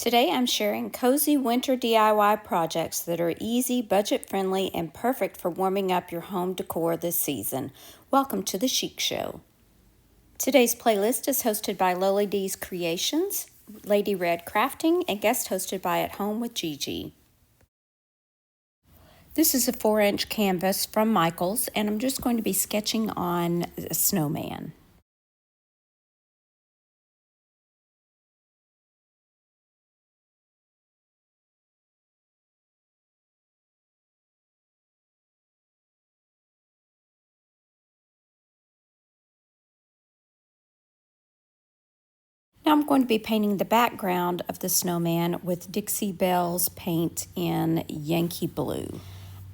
Today I'm sharing cozy winter DIY projects that are easy, budget-friendly, and perfect for warming up your home decor this season. Welcome to the Chic Show. Today's playlist is hosted by Loli D's Creations, Lady Red Crafting, and guest hosted by At Home with Gigi. This is a 4-inch canvas from Michaels, and I'm just going to be sketching on a snowman. Now I'm going to be painting the background of the snowman with Dixie Belle's paint in Yankee Blue.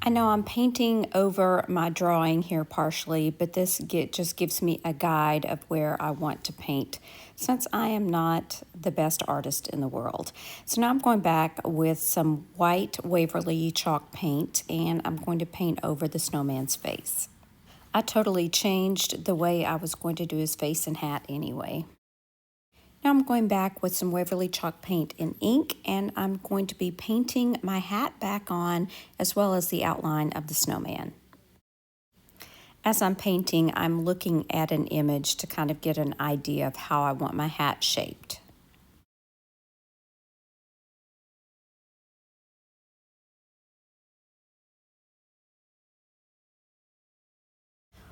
I know I'm painting over my drawing here partially, but this just gives me a guide of where I want to paint since I am not the best artist in the world. So now I'm going back with some white Waverly chalk paint and I'm going to paint over the snowman's face. I totally changed the way I was going to do his face and hat anyway. Now I'm going back with some Waverly chalk paint in ink, and I'm going to be painting my hat back on as well as the outline of the snowman. As I'm painting, I'm looking at an image to kind of get an idea of how I want my hat shaped.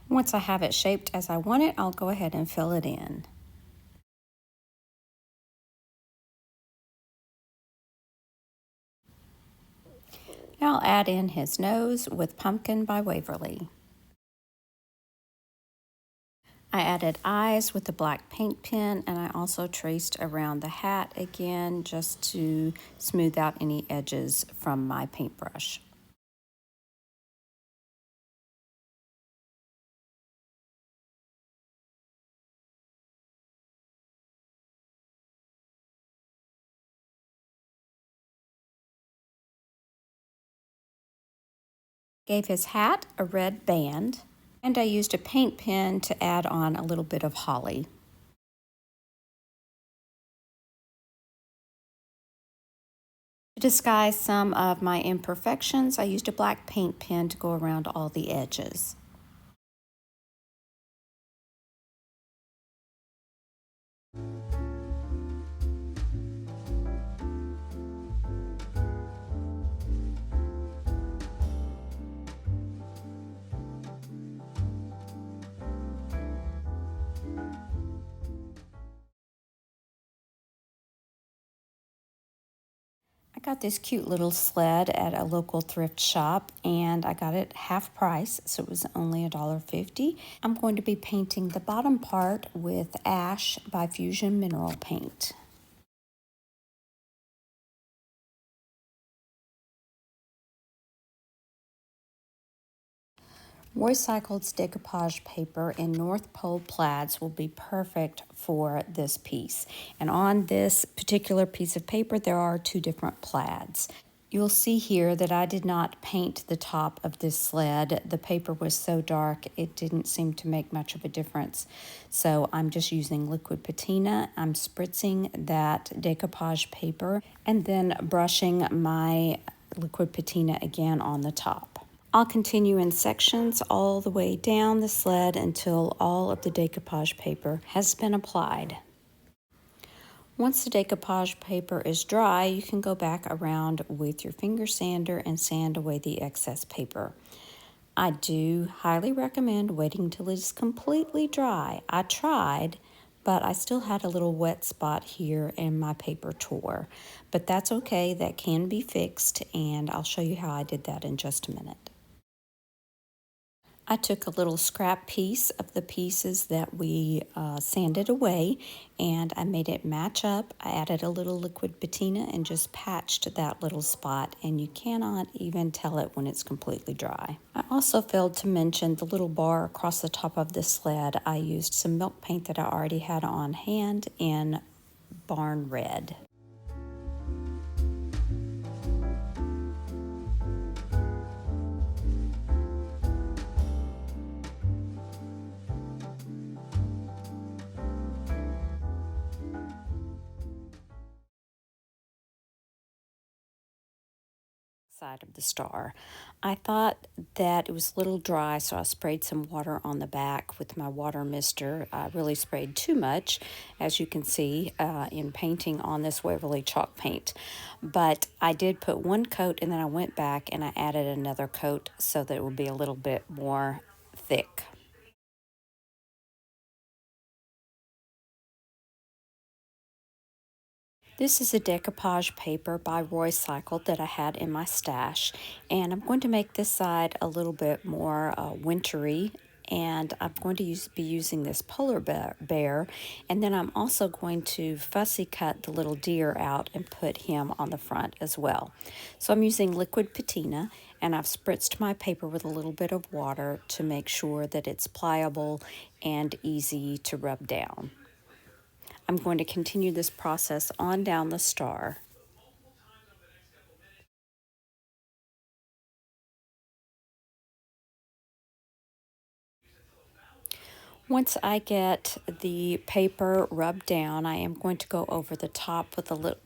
Once I have it shaped as I want it, I'll go ahead and fill it in. Now I'll add in his nose with Pumpkin by Waverly. I added eyes with the black paint pen, and I also traced around the hat again just to smooth out any edges from my paintbrush. Gave his hat a red band, and I used a paint pen to add on a little bit of holly. To disguise some of my imperfections, I used a black paint pen to go around all the edges. I got this cute little sled at a local thrift shop and I got it half price, so it was only $1.50. I'm going to be painting the bottom part with Ash by Fusion Mineral Paint. Roycycled's Decoupage paper in North Pole plaids will be perfect for this piece. And on this particular piece of paper, there are two different plaids. You'll see here that I did not paint the top of this sled. The paper was so dark, it didn't seem to make much of a difference. So I'm just using liquid patina. I'm spritzing that decoupage paper and then brushing my liquid patina again on the top. I'll continue in sections all the way down the sled until all of the decoupage paper has been applied. Once the decoupage paper is dry, you can go back around with your finger sander and sand away the excess paper. I do highly recommend waiting till it is completely dry. I tried, but I still had a little wet spot here and my paper tore. But that's okay, that can be fixed, and I'll show you how I did that in just a minute. I took a little scrap piece of the pieces that we sanded away and I made it match up. I added a little liquid patina and just patched that little spot, and you cannot even tell it when it's completely dry. I also failed to mention the little bar across the top of the sled. I used some milk paint that I already had on hand in Barn Red. side of the star. I thought that it was a little dry, so I sprayed some water on the back with my water mister. I really sprayed too much, as you can see in painting on this Waverly chalk paint. But I did put one coat, and then I went back and I added another coat so that it would be a little bit more thick. This is a decoupage paper by Roy Cycle that I had in my stash, and I'm going to make this side a little bit more wintry, and I'm going to be using this polar bear, and then I'm also going to fussy cut the little deer out and put him on the front as well. So I'm using liquid patina, and I've spritzed my paper with a little bit of water to make sure that it's pliable and easy to rub down. I'm going to continue this process on down the star. Once I get the paper rubbed down, I am going to go over the top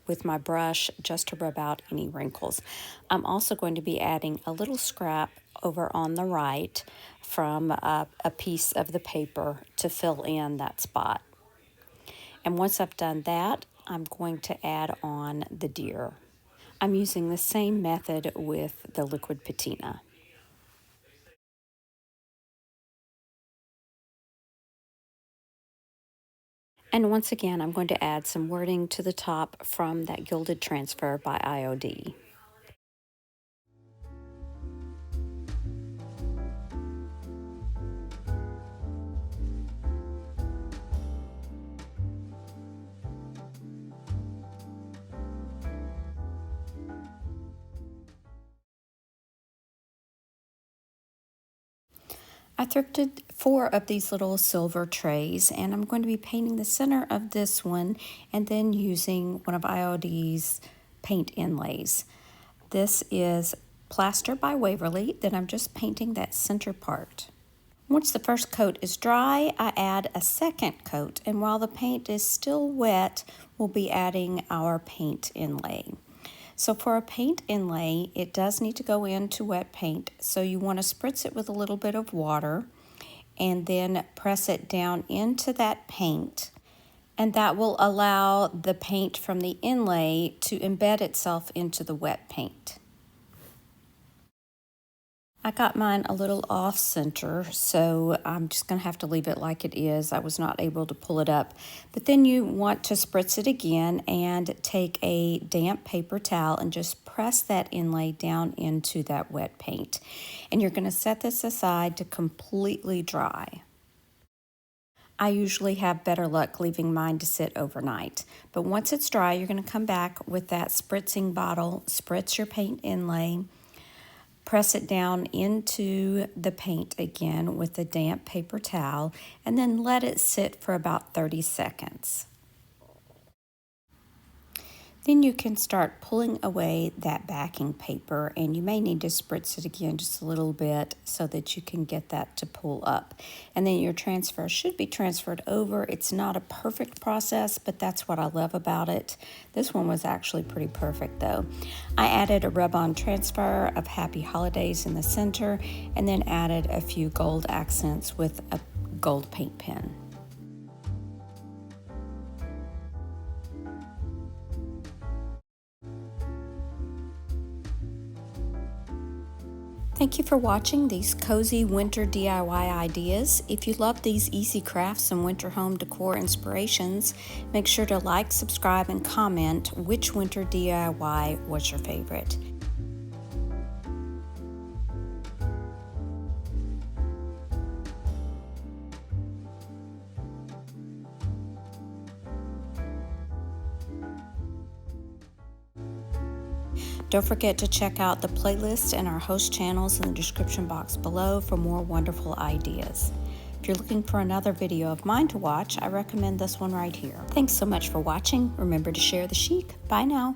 with my brush just to rub out any wrinkles. I'm also going to be adding a little scrap over on the right from a piece of the paper to fill in that spot. And once I've done that, I'm going to add on the deer. I'm using the same method with the liquid patina. And once again, I'm going to add some wording to the top from that Gilded Transfer by IOD. I thrifted 4 of these little silver trays, and I'm going to be painting the center of this one and then using one of IOD's paint inlays. This is Plaster by Waverly, then I'm just painting that center part. Once the first coat is dry, I add a second coat, and while the paint is still wet, we'll be adding our paint inlay. So for a paint inlay, it does need to go into wet paint, so you want to spritz it with a little bit of water and then press it down into that paint, and that will allow the paint from the inlay to embed itself into the wet paint. I got mine a little off center, so I'm just going to have to leave it like it is. I was not able to pull it up. But then you want to spritz it again and take a damp paper towel and just press that inlay down into that wet paint. And you're going to set this aside to completely dry. I usually have better luck leaving mine to sit overnight. But once it's dry, you're going to come back with that spritzing bottle, spritz your paint inlay, press it down into the paint again with a damp paper towel, and then let it sit for about 30 seconds. Then you can start pulling away that backing paper, and you may need to spritz it again just a little bit so that you can get that to pull up. And then your transfer should be transferred over. It's not a perfect process, but that's what I love about it. This one was actually pretty perfect though. I added a rub-on transfer of Happy Holidays in the center, and then added a few gold accents with a gold paint pen. Thank you for watching these cozy winter DIY ideas. If you love these easy crafts and winter home decor inspirations, make sure to like, subscribe, and comment which winter DIY was your favorite. Don't forget to check out the playlist and our host channels in the description box below for more wonderful ideas. If you're looking for another video of mine to watch, I recommend this one right here. Thanks so much for watching. Remember to share the chic. Bye now.